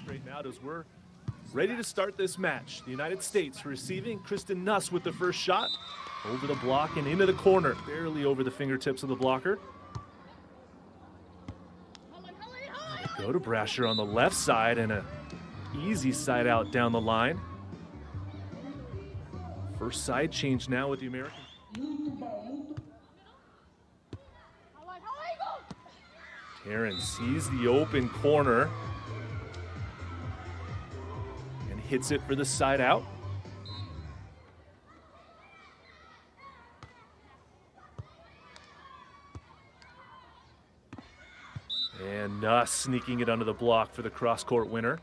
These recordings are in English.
Straighten out as we're ready to start this match. The United States receiving Kristen Nuss with the first shot. Over the block and into the corner, barely over the fingertips of the blocker. They go to Brasher on the left side and a easy side out down the line. First side change now with the American. Taryn sees the open corner and hits it for the side out. And Nuss sneaking it under the block for the cross-court winner.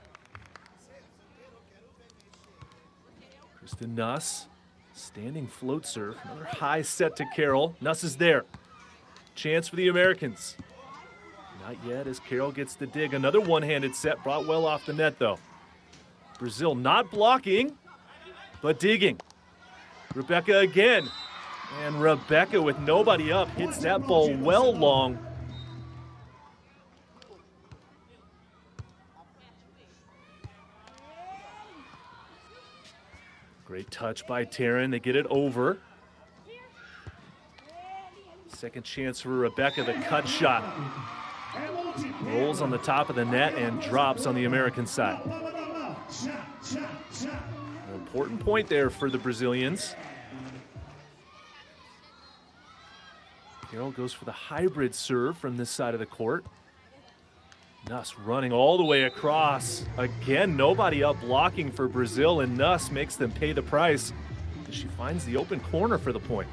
Kristen Nuss, standing float serve. Another high set to Carroll. Nuss is there. Chance for the Americans. Not yet as Carroll gets the dig. Another one-handed set brought well off the net, though. Brazil not blocking, but digging. Rebecca again. And Rebecca with nobody up hits that ball well long. Great touch by Taryn. They get it over. Second chance for Rebecca, the cut shot. Rolls on the top of the net and drops on the American side. An important point there for the Brazilians. Carroll goes for the hybrid serve from this side of the court. Nuss running all the way across. Again, nobody up blocking for Brazil, and Nuss makes them pay the price as she finds the open corner for the point.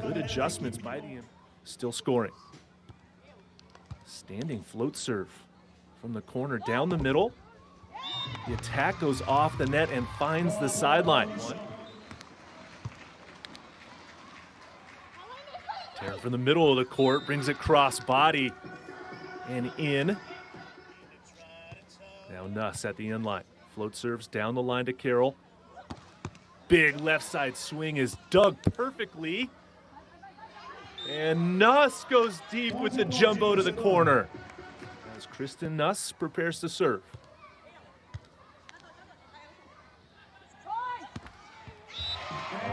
Good adjustments by the still scoring. Standing float serve from the corner down the middle. The attack goes off the net and finds the sideline. Taryn from the middle of the court brings it cross body and in. Now Nuss at the end line. Float serves down the line to Carroll. Big left side swing is dug perfectly. And Nuss goes deep with the jumbo to the corner as Kristen Nuss prepares to serve.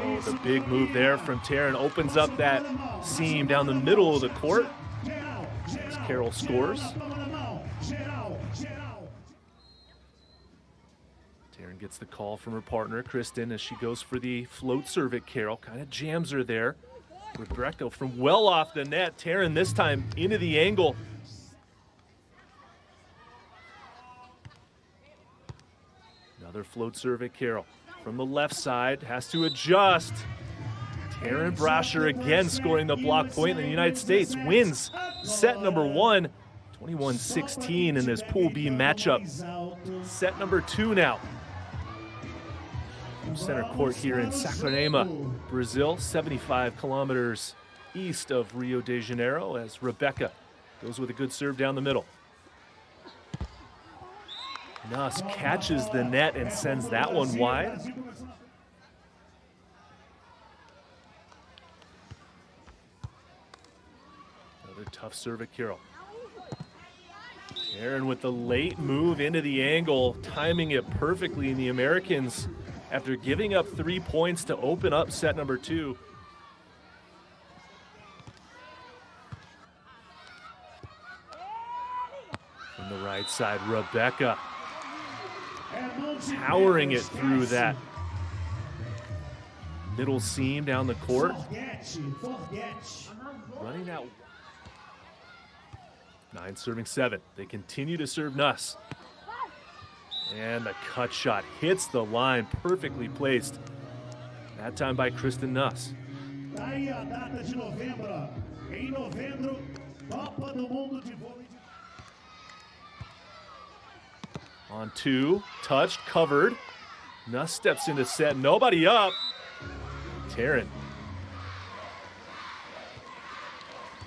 Oh, the big move there from Taryn opens up that seam down the middle of the court as Carroll scores. Taryn gets the call from her partner, Kristen, as she goes for the float serve at Carroll. Kind of jams her there. Rebecca from well off the net. Taryn this time into the angle. Another float serve at Carroll. From the left side, has to adjust. Taryn Brasher again scoring the block point, and the United States wins set number 1, 21-16 in this Pool B matchup. Set number 2 now. Center court here in Saquarema, Brazil, 75 kilometers east of Rio de Janeiro, as Rebecca goes with a good serve down the middle. Nuss catches the net and sends that one wide. Another tough serve at Carroll. Taryn with the late move into the angle, timing it perfectly, in the Americans after giving up 3 points to open up set number 2. From the right side, Rebecca powering it through that middle seam down the court. Running out. 9 serving 7. They continue to serve Nuss. And the cut shot hits the line, perfectly placed. That time by Kristen Nuss. On 2, touched, covered. Nuss steps into set, nobody up. Taryn.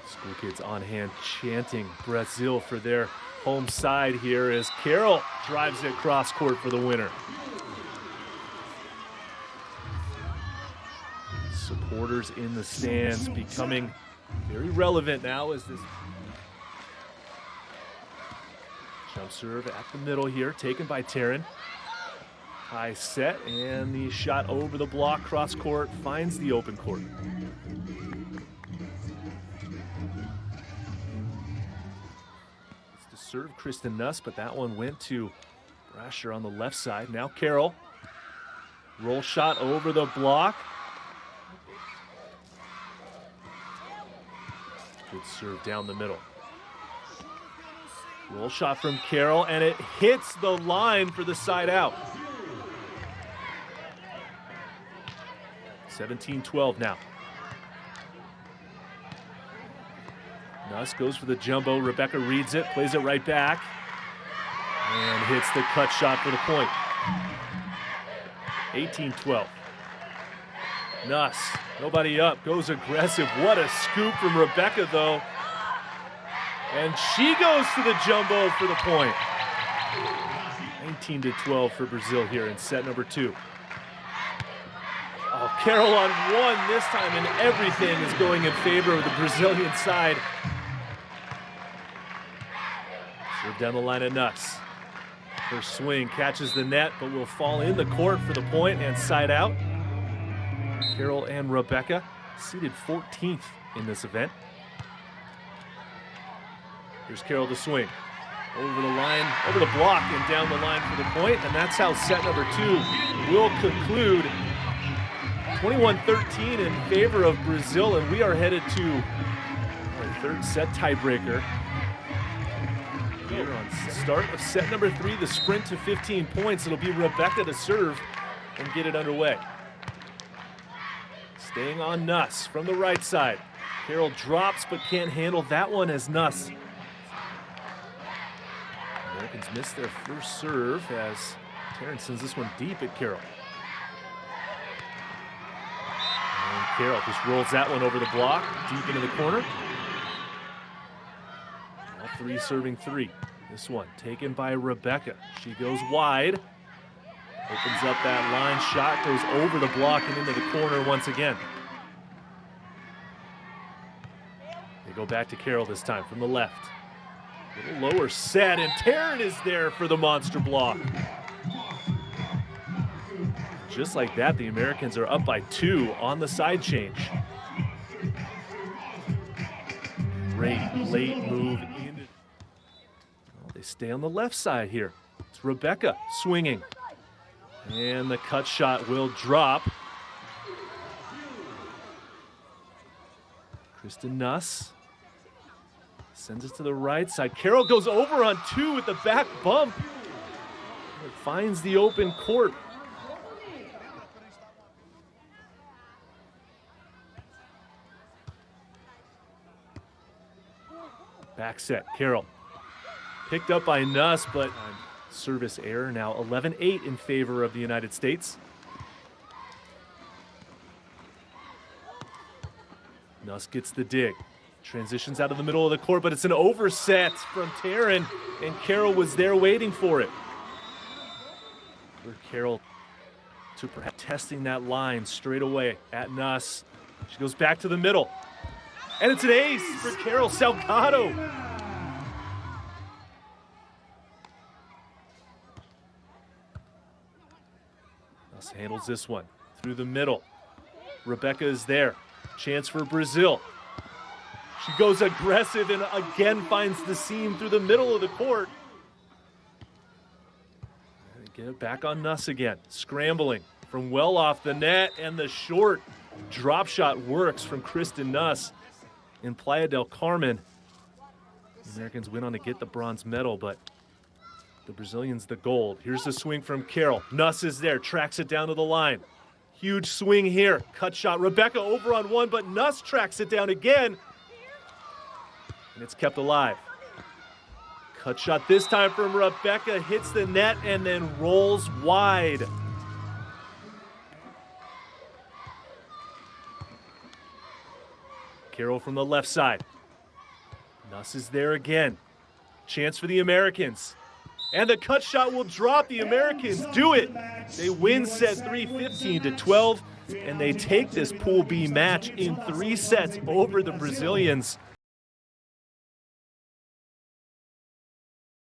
School kids on hand chanting Brazil for their home side here as Carroll drives it cross court for the winner. Supporters in the stands becoming very relevant now as this Jump serve at the middle here, taken by Taryn. High set, and the shot over the block, cross court, finds the open court. It's to serve Kristen Nuss, but that one went to Brasher on the left side. Now Carroll. Roll shot over the block. Good serve down the middle. Roll shot from Carroll, and it hits the line for the side out. 17-12 now. Nuss goes for the jumbo. Rebecca reads it, plays it right back, and hits the cut shot for the point. 18-12. Nuss, nobody up, goes aggressive. What a scoop from Rebecca, though. And she goes to the jumbo for the point. 19-12 for Brazil here in set number 2. Oh, Carroll on one this time, and everything is going in favor of the Brazilian side. Serve down the line of Nuss. Her swing catches the net, but will fall in the court for the point and side out. Carroll and Rebecca seated 14th in this event. Here's Carroll to swing. Over the line, over the block, and down the line for the point, and that's how set number 2 will conclude. 21-13 in favor of Brazil, and we are headed to our third set tiebreaker. Here on start of set number 3, the sprint to 15 points. It'll be Rebecca to serve and get it underway. Staying on Nuss from the right side. Carroll drops but can't handle that one as Nuss. Americans missed their first serve as Taryn sends this one deep at Carroll. And Carroll just rolls that one over the block, deep into the corner. All 3 serving 3. This one taken by Rebecca. She goes wide. Opens up that line shot, goes over the block and into the corner once again. They go back to Carroll this time from the left. A little lower set, and Taryn is there for the monster block. Just like that, the Americans are up by 2 on the side change. Great late move into. Well, they stay on the left side here. It's Rebecca swinging. And the cut shot will drop. Kristen Nuss sends it to the right side. Carroll goes over on 2 with the back bump. It finds the open court. Back set, Carroll. Picked up by Nuss, but service error. Now 11-8 in favor of the United States. Nuss gets the dig. Transitions out of the middle of the court, but it's an overset from Taryn, and Carroll was there waiting for it. Carroll to perhaps testing that line straight away at Nuss. She goes back to the middle. And it's an ace for Carroll Salgado. Nuss handles this one through the middle. Rebecca is there. Chance for Brazil. She goes aggressive and again finds the seam through the middle of the court. And get it back on Nuss again. Scrambling from well off the net, and the short drop shot works from Kristen Nuss in Playa del Carmen. The Americans went on to get the bronze medal, but the Brazilians the gold. Here's the swing from Carroll. Nuss is there, tracks it down to the line. Huge swing here, cut shot. Rebecca over on one, but Nuss tracks it down again. And it's kept alive. Cut shot this time from Rebecca, hits the net and then rolls wide. Carroll from the left side. Nuss is there again. Chance for the Americans. And the cut shot will drop. The Americans do it. They win set 3, 15-12, and they take this Pool B match in 3 sets over the Brazilians.